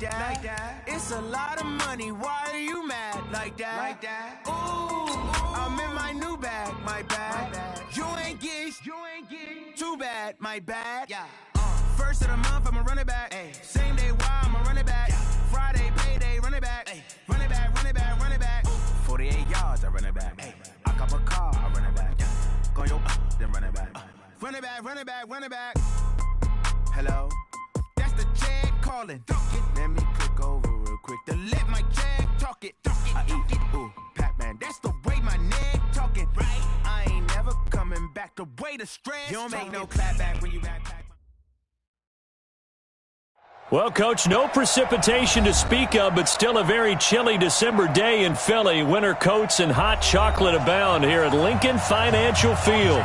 like that. It's a lot of money. Why are you mad like that? Ooh, I'm in my new bag, my bad. You ain't getting too bad, my bad. Yeah. First of the month, I'ma run it back. Ay. Same day, why I'ma run it back. Friday, payday, run it back. Ay. Run it back, run it back, run it back. 48 yards, I run it back. Ay. I cop a car, I run it back. Go yo, then run it back. Run it back, run it back, run it back. Hello? That's the jag calling. Let me click over real quick to let my jag talk it. I eat it, ooh, Pac-Man. That's the way my neck talking. Right? I ain't never coming back the way the stress. You don't make no clap back when you backpack. Well, Coach, no precipitation to speak of, but still a very chilly December day in Philly. Winter coats and hot chocolate abound here at Lincoln Financial Field.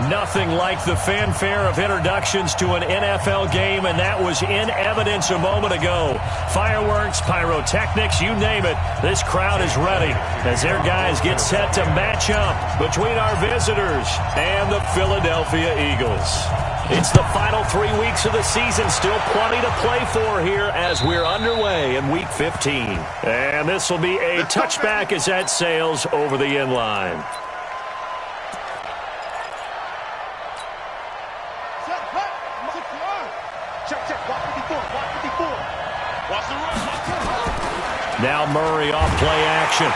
Nothing like the fanfare of introductions to an NFL game, and that was in evidence a moment ago. Fireworks, pyrotechnics, you name it. This crowd is ready as their guys get set to match up between our visitors and the Philadelphia Eagles. It's the final 3 weeks of the season. Still plenty to play for here as we're underway in Week 15. And this will be a touchback as that sails over the end line. Now Murray off play action.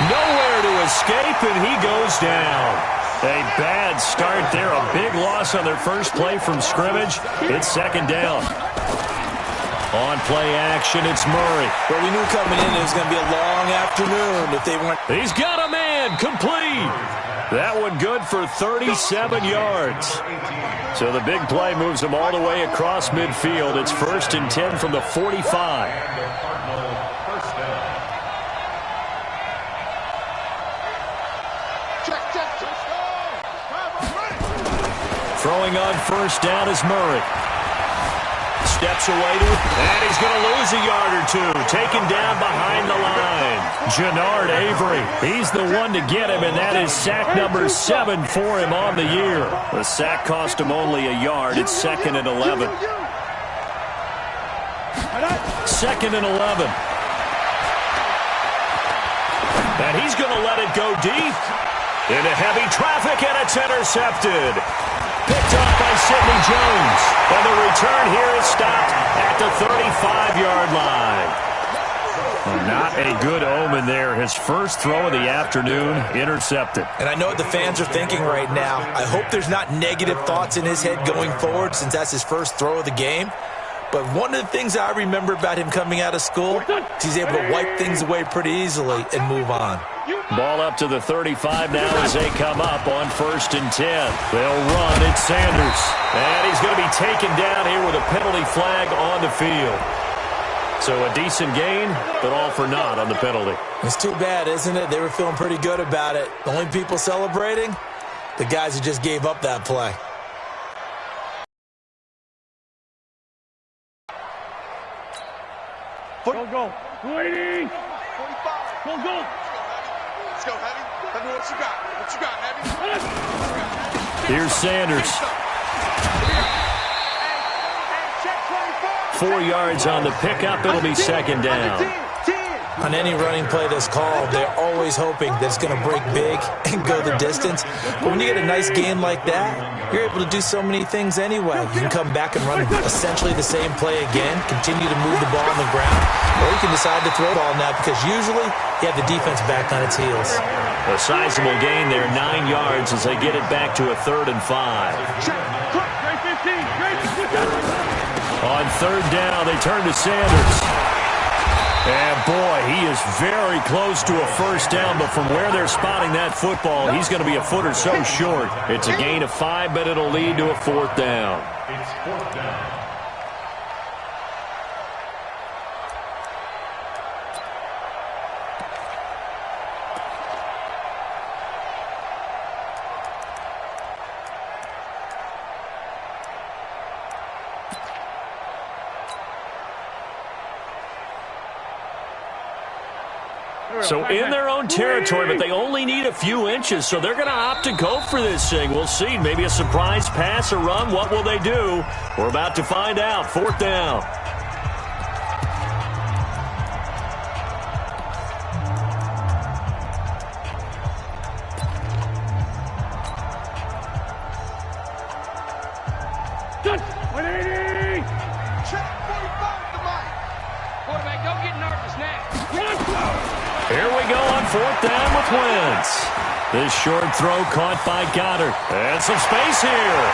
Nowhere to escape, and he goes down. A bad start there. A big loss on their first play from scrimmage. It's second down. On play action, it's Murray. Well, we knew coming in it was going to be a long afternoon if they weren't. He's got a man. Complete. That one good for 37 yards. So the big play moves him all the way across midfield. It's 1st and 10 from the 45. Throwing on first down is Murray. Steps away to it, and he's going to lose a yard or two. Taken down behind the line. Jannard Avery, he's the one to get him, and that is sack number 7 for him on the year. The sack cost him only a yard. It's 2nd and 11. 2nd and 11. And he's going to let it go deep. Into heavy traffic, and it's intercepted. Picked off by Sidney Jones. And the return here is stopped at the 35-yard line. Well, not a good omen there. His first throw of the afternoon intercepted. And I know what the fans are thinking right now. I hope there's not negative thoughts in his head going forward since that's his first throw of the game. But one of the things I remember about him coming out of school, he's able to wipe things away pretty easily and move on. Ball up to the 35 now as they come up on 1st and 10. They'll run. It's Sanders. And he's going to be taken down here with a penalty flag on the field. So a decent gain, but all for naught on the penalty. It's too bad, isn't it? They were feeling pretty good about it. The only people celebrating, the guys who just gave up that play. Go. Waiting. 45. Go. Let's go, Heavy. Let me know what you got. What you got, Heavy? Here's Sanders. 4 yards on the pickup. It'll be 2nd down. On any running play that's called, they're always hoping that it's going to break big and go the distance. But when you get a nice gain like that, you're able to do so many things anyway. You can come back and run essentially the same play again, continue to move the ball on the ground, or you can decide to throw the ball now because usually you have the defense back on its heels. A sizable gain there, 9 yards as they get it back to a 3rd and 5. On 3rd down, they turn to Sanders. And, boy, he is very close to a first down, but from where they're spotting that football, he's going to be a foot or so short. It's a gain of 5, but it'll lead to a 4th down. It's 4th down. So in their own territory, but they only need a few inches, so they're going to opt to go for this thing. We'll see. Maybe a surprise pass or run. What will they do? We're about to find out. 4th down. Quarterback, don't get nervous now. Here we go on 4th down with Wentz. This short throw caught by Goddard. And some space here.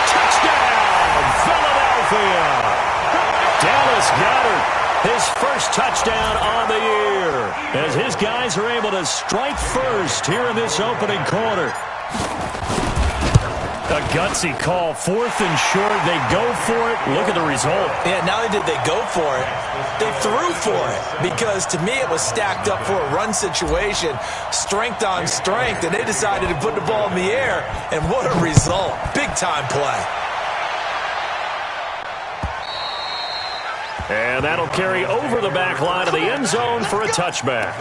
Touchdown, Philadelphia. Dallas Goddard, his first touchdown on the year, as his guys are able to strike first here in this opening quarter. A gutsy call, 4th and short. They go for it. Look at the result. Yeah, not only did they go for it, they threw for it, because to me it was stacked up for a run situation, strength on strength, and they decided to put the ball in the air, and what a result. Big-time play. And that'll carry over the back line of the end zone for a touchback.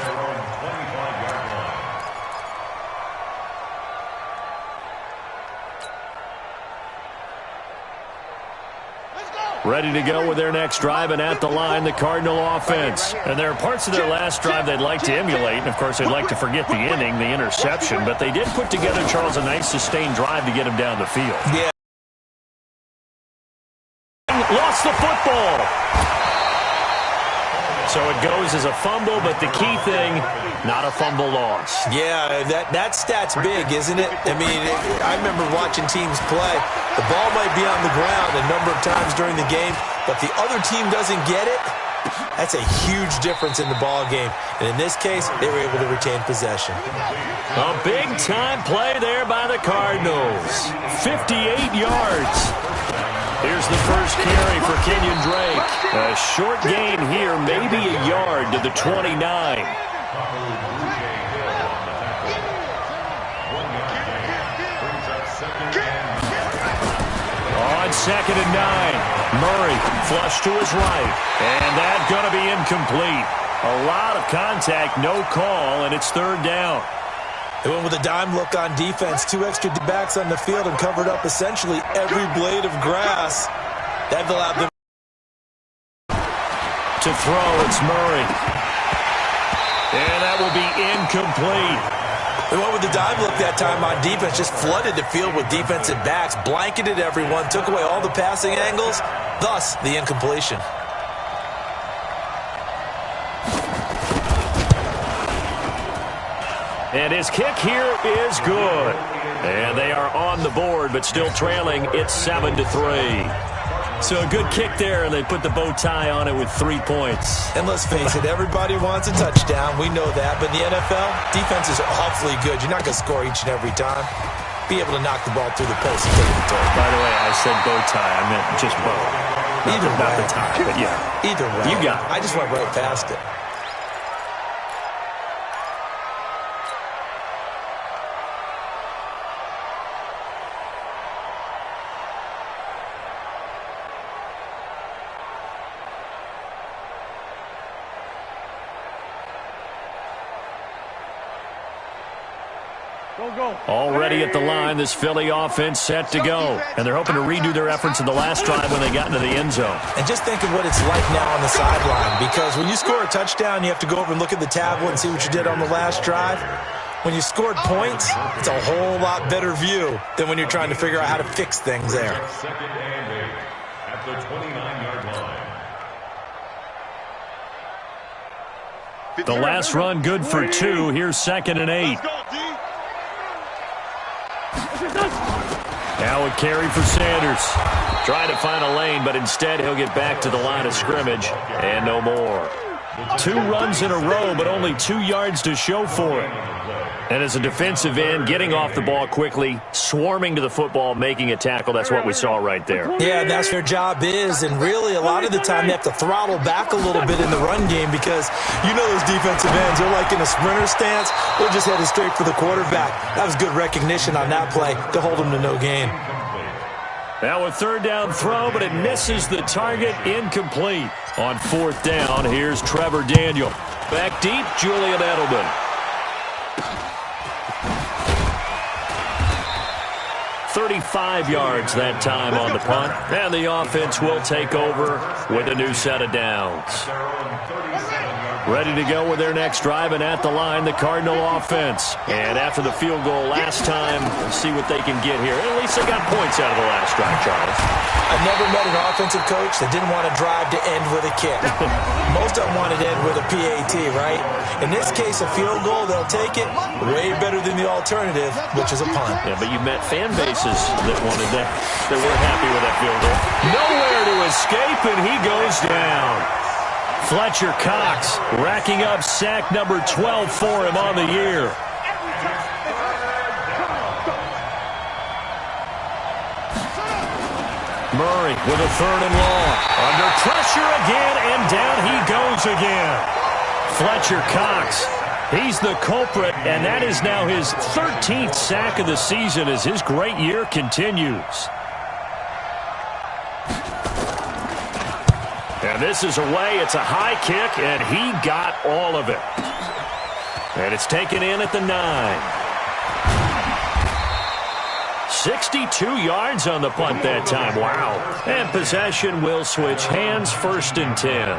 Ready to go with their next drive, and at the line, the Cardinal offense. And there are parts of their last drive they'd like to emulate, and of course they'd like to forget the inning, the interception, but they did put together, Charles, a nice sustained drive to get him down the field. Yeah. Lost the football. So it goes as a fumble, but the key thing, not a fumble loss. Yeah, that stat's big, isn't it? I mean, I remember watching teams play. The ball might be on the ground a number of times during the game, but the other team doesn't get it. That's a huge difference in the ball game. And in this case, they were able to retain possession. A big-time play there by the Cardinals. 58 yards. Here's the first carry for Kenyon Drake. A short gain here, maybe a yard to the 29. On 2nd and 9, Murray flush to his right. And that's going to be incomplete. A lot of contact, no call, and it's 3rd down. They went with a dime look on defense. 2 extra backs on the field and covered up essentially every blade of grass. That allowed them to throw. It's Murray. And that will be incomplete. They went with the dime look that time on defense. Just flooded the field with defensive backs. Blanketed everyone. Took away all the passing angles. Thus, the incompletion. And his kick here is good. And they are on the board, but still trailing. It's 7-3. So a good kick there, and they put the bow tie on it with 3 points. And let's face it, everybody wants a touchdown. We know that. But in the NFL, defense is awfully good. You're not going to score each and every time. Be able to knock the ball through the post and take it to it. By the way, I said bow tie. I meant just bow. Not the tie, but yeah. Either way. You got it. I just went right past it. Already at the line, this Philly offense set to go. And they're hoping to redo their efforts in the last drive when they got into the end zone. And just think of what it's like now on the sideline. Because when you score a touchdown, you have to go over and look at the tablet and see what you did on the last drive. When you scored points, it's a whole lot better view than when you're trying to figure out how to fix things there. At the 29-yard line. The last run good for 2. Here's 2nd and 8. Now a carry for Sanders. Trying to find a lane, but instead he'll get back to the line of scrimmage and no more. 2 runs in a row, but only 2 yards to show for it. And as a defensive end, getting off the ball quickly, swarming to the football, making a tackle, that's what we saw right there. Yeah, that's their job is, and really a lot of the time they have to throttle back a little bit in the run game because you know those defensive ends, they're like in a sprinter stance, they're just headed straight for the quarterback. That was good recognition on that play to hold them to no gain. Now a 3rd down throw, but it misses the target, incomplete. On 4th down, here's Trevor Daniel. Back deep, Julian Edelman. 35 yards that time on the punt, and the offense will take over with a new set of downs. Ready to go with their next drive, and at the line, the Cardinal offense. And after the field goal last time, let's see what they can get here. At least they got points out of the last drive, Charles. I've never met an offensive coach that didn't want to drive to end with a kick. Most of them wanted to end with a PAT, right? In this case, a field goal, they'll take it. Way better than the alternative, which is a punt. Yeah, but you met fan bases that wanted that. They weren't happy with that field goal. Nowhere to escape, and he goes down. Fletcher Cox racking up sack number 12 for him on the year. Murray with a 3rd and long. Under pressure again, and down he goes again. Fletcher Cox, he's the culprit, and that is now his 13th sack of the season as his great year continues. And this is away. It's a high kick, and he got all of it. And it's taken in at the 9. 62 yards on the punt that time. Wow. And possession will switch hands, 1st and 10.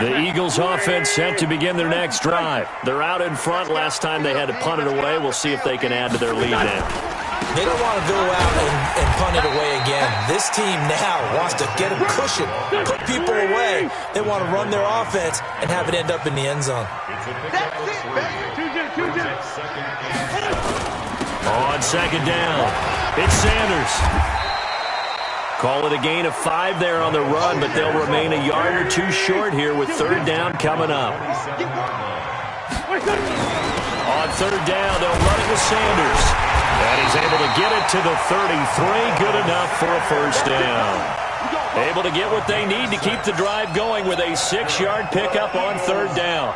The Eagles offense set to begin their next drive. They're out in front. Last time they had to punt it away. We'll see if they can add to their lead now. They don't want to go out and punt it away again. This team now wants to get a cushion, put people away. They want to run their offense and have it end up in the end zone. On 2nd down, it's Sanders. Call it a gain of 5 there on the run, but they'll remain a yard or 2 short here with 3rd down coming up. On 3rd down, they'll run it with Sanders. And he's able to get it to the 33. Good enough for a 1st down. Able to get what they need to keep the drive going with a 6-yard pickup on 3rd down.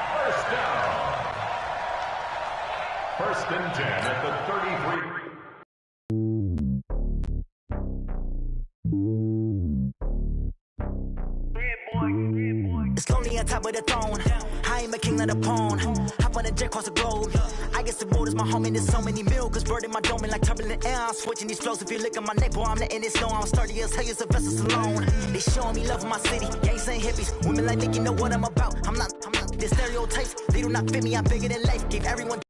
1st and 10 at the 33. It's lonely on top of the throne. I am a king of the pawn. Hop on a jet across the globe. I guess the world is my home and there's so many miracles bird in my dome and like turbulent air. I'm switching these flows. If you look at my neck, boy, I'm letting it snow. I'm sturdy as hell as a vessel alone. They showing me love in my city. Gangs ain't hippies. Women like me, you know what I'm about. I'm not. The stereotypes, they do not fit me. I'm bigger than life. Give everyone